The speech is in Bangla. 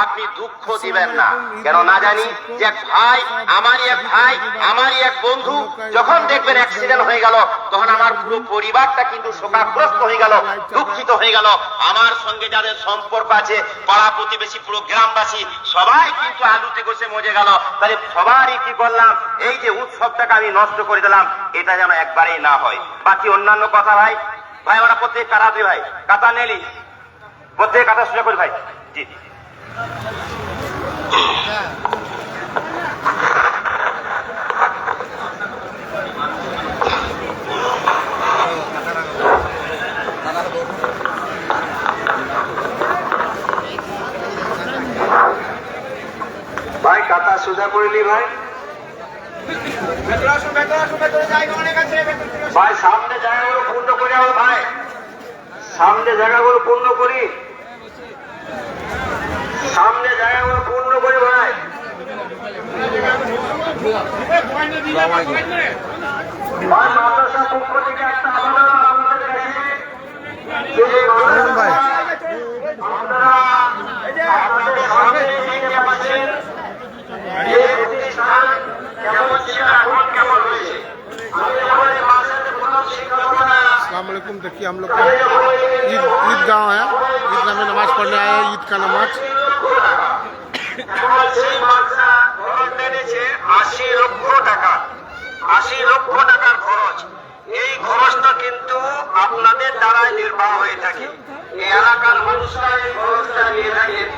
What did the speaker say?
আপনি দুঃখ দিবেন না, কেন না জানি যে ভাই আমারই এক ভাই আমারই এক বন্ধু যখন দেখবেন অ্যাক্সিডেন্ট হয়ে গেল, তখন আমার পুরো পরিবারটা কিন্তু শোকাগ্রস্ত হয়ে গেল, দুঃখিত হয়ে গেল। আমার সঙ্গে যাদের সম্পর্ক আছে, পাড়া প্রতিবেশী, পুরো গ্রামবাসী সবাই কিন্তু আলুতে বসে মজে গেল। তাহলে সবারই কি করলাম, এই যে উৎসবটাকে আমি নষ্ট করে দিলাম, এটা যেন একবারেই না হয়। বাকি অন্যান্য কথা ভাই ভাই আমরা প্রত্যেক কাটাতে ভাই কাটা নেলি প্রত্যেক কাটা সোজা করি ভাই। জি ভাই কাটা সোজা করিলি ভাই। ভাই সামনে জায়গাগুলো পূর্ণ করে হবে ভাই, সামনে জায়গাগুলো পূর্ণ করি, সামনে জায়গাগুলো পূর্ণ করি ভাই। ভাই মাদ্রাসা পক্ষ থেকে একটা আবেদন আপনাদের কাছে, আপনারা আপনাদের সামনে দেখতে পাচ্ছেন যে প্রতিষ্ঠান কেমন ছিল এখন কেমন হয়েছে। अस्सलाम वालेकुम। देखिए हम लोग ईद गाँव है, ईदगाह में नमाज पढ़ने आए हैं, ईद का नमाज। 80 লক্ষ টাকা, 80 লক্ষ টাকার খরচ। এই খরচটা কিন্তু আপনাদের দ্বারাই নির্বাহ হয়ে থাকে। এই এলাকার মানুষরা এই খরচটা নিয়ে থাকেন।